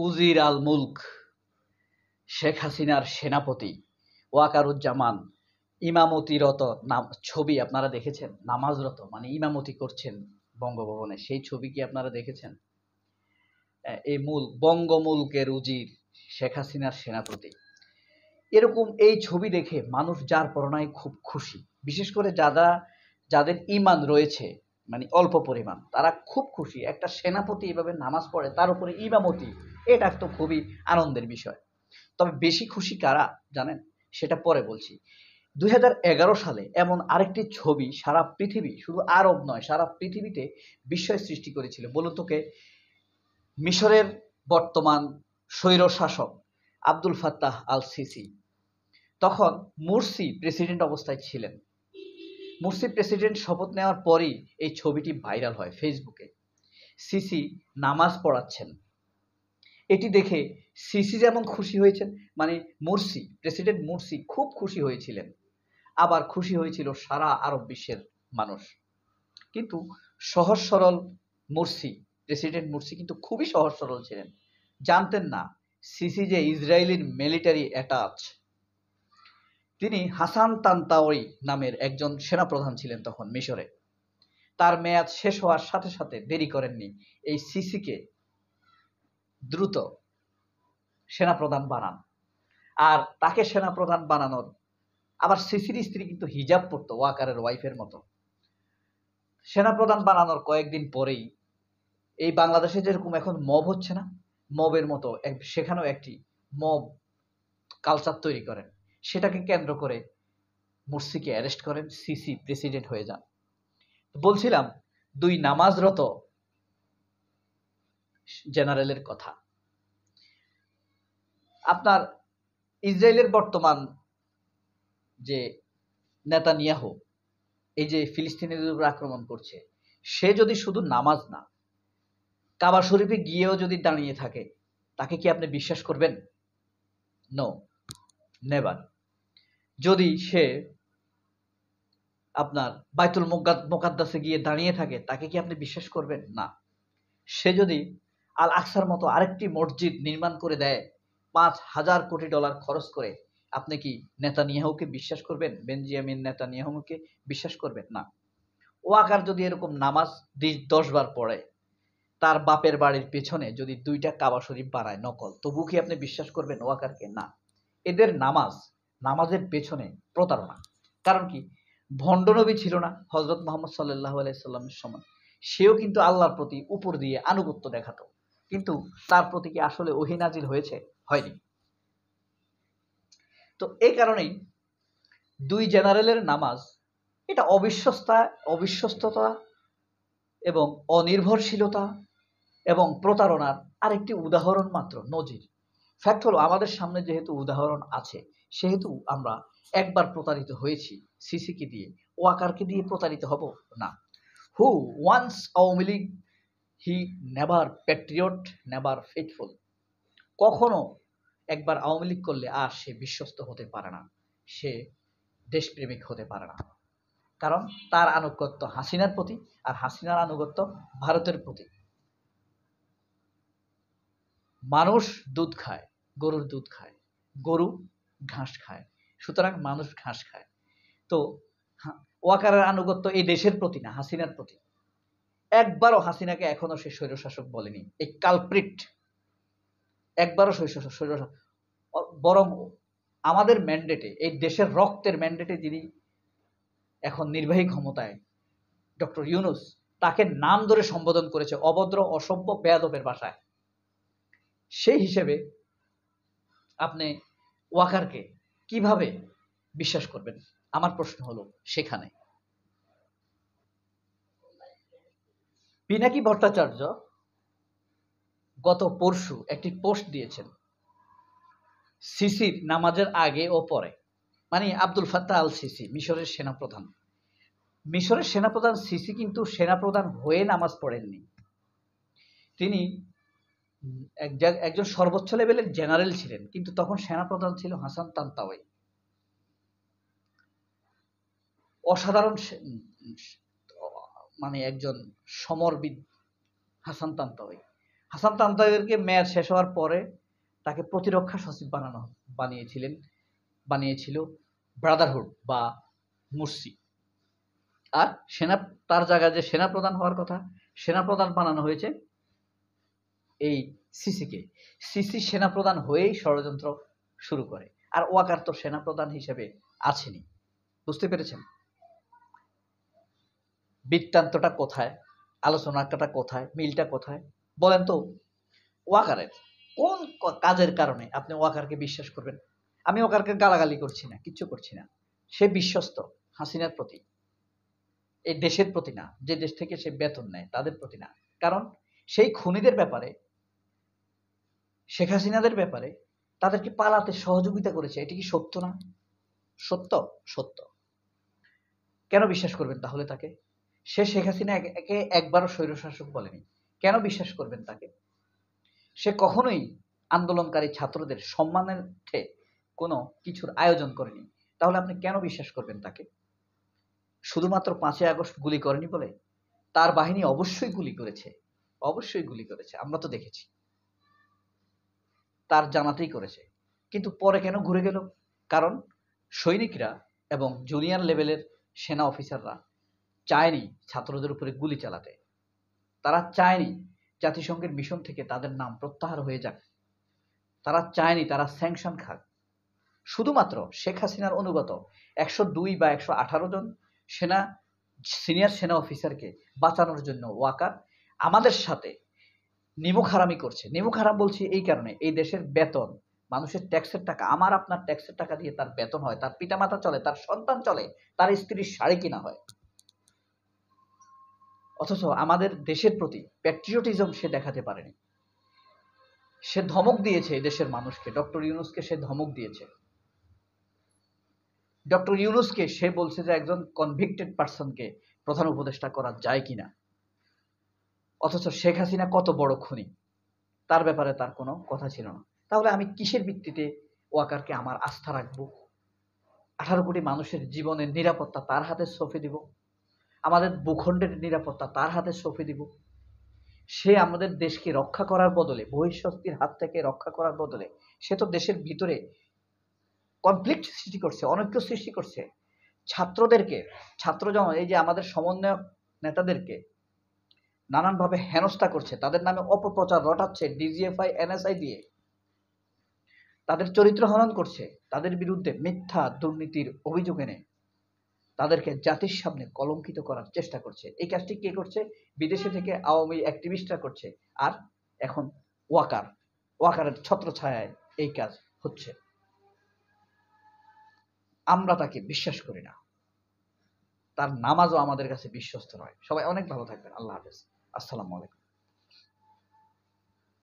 উজির আল মুলক, শেখ হাসিনার সেনাপতি ওয়াকারুজ্জামান ইমামতিরত ছবি আপনারা দেখেছেন? নামাজরত মানে ইমামতি করছেন বঙ্গভবনে, সেই ছবি কি আপনারা দেখেছেন? এই বঙ্গমুলকের উজির শেখ হাসিনার সেনাপতি, এরকম এই ছবি দেখে মানুষ যার পরনায় খুব খুশি। বিশেষ করে যাদের ঈমান রয়েছে মানে অল্প পরিমাণ, তারা খুব খুশি। একটা সেনাপতি এভাবে নামাজ পড়ে, তার উপরে ইমামতি, এটা তো খুবই আনন্দের বিষয়। তবে বেশি খুশি কারা জানেন? সেটা পরে বলছি। 2011 সালে এমন আরেকটি ছবি সারা পৃথিবী, শুধু আরব নয়, সারা পৃথিবীতে বিস্ময় সৃষ্টি করেছিল। বলুন তোকে, মিশরের বর্তমান স্বৈরশাসক আব্দুল ফাত্তাহ আল সিসি, তখন মুরসি প্রেসিডেন্ট অবস্থায় ছিলেন। মুরসি প্রেসিডেন্ট শপথ নেওয়ার পরই এই ছবিটি ভাইরাল হয় ফেসবুকে। সিসি নামাজ পড়াচ্ছেন, এটি দেখে সিসি যেমন খুশি হয়েছেন, মানে প্রেসিডেন্ট মুরসি খুব খুশি হয়েছিলেন, আবার খুশি হয়েছিল সারা আরব বিশ্বের মানুষ। কিন্তু সহজ সরল প্রেসিডেন্ট মুরসি কিন্তু খুবই সহজ সরল ছিলেন। জানতেন না সিসি যে ইসরায়েলের মিলিটারি অ্যাটাচ। তিনি হাসান তান্তাওয়ি নামের একজন সেনাপ্রধান ছিলেন তখন মিশরে। তার মেয়াদ শেষ হওয়ার সাথে সাথে দেরি করেননি এই সিসিকে দ্রুত সেনাপ্রধান বানান। আর তাকে সেনাপ্রধান বানানোর, আবার সিসির স্ত্রী কিন্তু হিজাব পরতো ওয়াকারের ওয়াইফের মতো। সেনাপ্রধান বানানোর কয়েকদিন পরেই এই বাংলাদেশে যেরকম এখন মব হচ্ছে না, মবের মতো সেখানেও একটি মব কালচার তৈরি করেন। সেটাকে কেন্দ্র করে মুরসিকে অ্যারেস্ট করেন, সিসি প্রেসিডেন্ট হয়ে যান। বলছিলাম দুই নামাজরত জেনারেলের কথা। আপনার ইসরায়েলের বর্তমান যে নেতানিয়াহু, এই যে ফিলিস্তিনিদের উপর আক্রমণ করছে, সে যদি শুধু নামাজ না, কাবা শরীফে গিয়েও যদি দাঁড়িয়ে থাকে, তাকে কি আপনি বিশ্বাস করবেন? No, never. যদি সে আপনার বাইতুল মুকাদ্দাসে গিয়ে দাঁড়িয়ে থাকে, তাকে কি আপনি বিশ্বাস করবেন? না। সে যদি আল আকসার মতো আরেকটি মসজিদ নির্মাণ করে দেয় $5,000 কোটি খরচ করে, আপনি কি নেতানিয়াহুকে বিশ্বাস করবেন? বেঞ্জামিন নেতানিয়াহুকে বিশ্বাস করবেন? না। ওয়াকার যদি এরকম নামাজ 10 বার পড়ে, তার বাপের বাড়ির পেছনে যদি 2টা কাবা শরীফ বানায় নকল, তবু কি আপনি বিশ্বাস করবেন ওয়াকারকে? না। এদের নামাজের পেছনে প্রতারণা। কারণ কি, ভণ্ডনবী ছিল না হযরত মুহাম্মদ সাল্লাল্লাহু আলাইহি সাল্লামের সময়? সেও কিন্তু আল্লাহর প্রতি উপর দিয়ে আনুগত্য দেখাতো, কিন্তু তার প্রতি কি আসলে ওহী নাজিল হয়েছে? হয়নি। তো এই কারণেই দুই জেনারেলের নামাজ, এটা অবিশ্বস্ততা এবং অনির্ভরশীলতা এবং প্রতারণার আরেকটি উদাহরণ মাত্র, নজির। ফ্যাক্ট হলো, আমাদের সামনে যেহেতু উদাহরণ আছে, সেহেতু আমরা একবার প্রতারিত হয়েছি সিসিকে দিয়ে, ওয়াকারকে দিয়ে প্রতারিত হব না। Who once Awami League, he never patriot, never faithful. কখনো একবার আওয়ামী লীগ করলে আর সে বিশ্বস্ত হতে পারে না, সে দেশপ্রেমিক হতে পারে না। কারণ তার আনুগত্য হাসিনার প্রতি, আর হাসিনার আনুগত্য ভারতের প্রতি। মানুষ দুধ খায়, গরুর দুধ খায়, গরু ঘাস খায়, সুতরাং মানুষ ঘাস খায়। তো ওয়াকারের আনুগত্য এই দেশের প্রতি না, হাসিনার প্রতি। একবারও হাসিনাকে এখনো সে স্বৈরশাসক বলেনি, এই কালপ্রিট একবারও স্বৈরশাসক। বরং আমাদের ম্যান্ডেটে, এই দেশের রক্তের ম্যান্ডেটে যিনি এখন নির্বাহী ক্ষমতায়, ডক্টর ইউনূস, তাকে নাম ধরে সম্বোধন করেছে অভদ্র, অসভ্য, বেয়াদবের ভাষায়। সেই হিসেবে আপনি ওয়াকারকে কিভাবে বিশ্বাস করবেন? আমার প্রশ্ন হলো সেখানে। পিনাকি ভট্টাচার্য গত পরশু একটি পোস্ট দিয়েছেন সিসির নামাজের আগে ও পরে। মানে আব্দুল ফাত্তাহ আল সিসি, মিশরের সেনাপ্রধান। মিশরের সেনাপ্রধান সিসি কিন্তু সেনাপ্রধান হয়ে নামাজ পড়েননি। তিনি একজন সর্বোচ্চ লেভেলের জেনারেল ছিলেন, কিন্তু তখন সেনাপ্রধান ছিল হাসান তান্তাওয়ি। অসাধারণ মানে একজন সমরবিদ হাসান তান্তাওয়ি। হাসান তালুকদারকে মেয়াদ শেষ হওয়ার পরে তাকে প্রতিরক্ষা সচিব বানিয়েছিল ব্রাদারহুড বা মুরসি। আর তার জায়গায় যে সেনাপ্রধান হওয়ার কথা, সেনাপ্রধান বানানো হয়েছে এই সিসিকে। সিসি সেনাপ্রধান হয়েই ষড়যন্ত্র শুরু করে, আর ওয়াকার তো সেনাপ্রধান হিসেবে আছেনি। বুঝতে পেরেছেন বৃত্তান্তটা কোথায়, আলোচনাটা কোথায়, মিলটা কোথায় বলেন তো? ওয়াকারের কোন কাজের কারণে আপনি ওয়াকারকে বিশ্বাস করবেন? আমি ওয়াকারকে গালাগালি করছি না, কিচ্ছু করছি না। সে বিশ্বস্ত হাসিনার প্রতি, এই দেশের প্রতি না, যে দেশ থেকে সে বেতন নেয় তাদের প্রতি না। কারণ সেই খুনিদের ব্যাপারে, শেখ হাসিনাদের ব্যাপারে তাদেরকে পালাতে সহযোগিতা করেছে। এটি কি সত্য না? সত্য, সত্য। কেন বিশ্বাস করবেন তাহলে তাকে? সে শেখ হাসিনা একে একবারও স্বৈরশাসক বলেনি, কেন বিশ্বাস করবেন তাকে? সে কখনোই আন্দোলনকারী ছাত্রদের সম্মানার্থে কোনো কিছুর আয়োজন করেনি, তাহলে আপনি কেন বিশ্বাস করবেন তাকে? শুধুমাত্র 5ই আগস্ট গুলি করেনি বলে? তার বাহিনী অবশ্যই গুলি করেছে, অবশ্যই গুলি করেছে, আমরা তো দেখেছি, তার জানাতেই করেছে। কিন্তু পরে কেন ঘুরে গেল? কারণ সৈনিকরা এবং জুনিয়র লেভেলের সেনা অফিসাররা চায়নি ছাত্রদের উপরে গুলি চালাতে। তারা চায়নি জাতিসংঘের মিশন থেকে তাদের নাম প্রত্যাহার হয়ে যাক। তারা চায়নি তারা স্যাংশন খাক। শুধুমাত্র শেখ হাসিনার অনুগত 102 বা 118 জন সিনিয়র সেনা অফিসারকে বাঁচানোর জন্য ওয়াকার আমাদের সাথে নিমুখ হারামি করছে। নিমুখ হারাম বলছি এই কারণে, এই দেশের বেতন, মানুষের ট্যাক্সের টাকা, আমার আপনার ট্যাক্সের টাকা দিয়ে তার বেতন হয়, তার পিতামাতা চলে, তার সন্তান চলে, তার স্ত্রীর শাড়ি কিনা হয়। অথচ আমাদের দেশের প্রতি প্যাট্রিয়টিজম সে দেখাতে পারেনি। সে ধমক দিয়েছে এই দেশের মানুষকে, ডক্টর ইউনূসকে সে ধমক দিয়েছে। ডক্টর ইউনূসকে সে বলছে যে একজন কনভিক্টেড পারসনকে প্রধান উপদেষ্টা করা যায় কিনা। অথচ শেখ হাসিনা কত বড় খুনি, তার ব্যাপারে তার কোনো কথা ছিল না। তাহলে আমি কিসের ভিত্তিতে ওয়াকারকে আমার আস্থা রাখবো? 18 কোটি মানুষের জীবনের নিরাপত্তা তার হাতে সঁপে দিব, আমাদের ভূখণ্ডের নিরাপত্তা তার হাতে সঁপে দিব। সে আমাদের দেশকে রক্ষা করার বদলে, বহিঃশক্তির হাত থেকে রক্ষা করার বদলে সে তো দেশের ভিতরে কনফ্লিক্ট সৃষ্টি করছে, অনৈক্য সৃষ্টি করছে। ছাত্রজন, এই যে আমাদের সমন্বয়ক নেতাদেরকে নানানভাবে হেনস্থা করছে, তাদের নামে অপপ্রচার রটাচ্ছে ডিজিএফআই এনএসআই দিয়ে, তাদের চরিত্র হনন করছে, তাদের বিরুদ্ধে মিথ্যা দুর্নীতির অভিযোগ এনে তাদেরকে জাতির সামনে কলঙ্কিত করার চেষ্টা করছে। এই কাজটি কে করছে? বিদেশে থেকে আওয়ামী অ্যাক্টিভিস্টরা করছে। আর এখন ওয়াকারের ছত্রছায়ায় এই কাজ হচ্ছে। আমরা তাকে বিশ্বাস করি না, তার নামাজও আমাদের কাছে বিশ্বস্ত নয়। সবাই অনেক ভালো থাকবেন। আল্লাহ হাফেজ। আসসালামু আলাইকুম।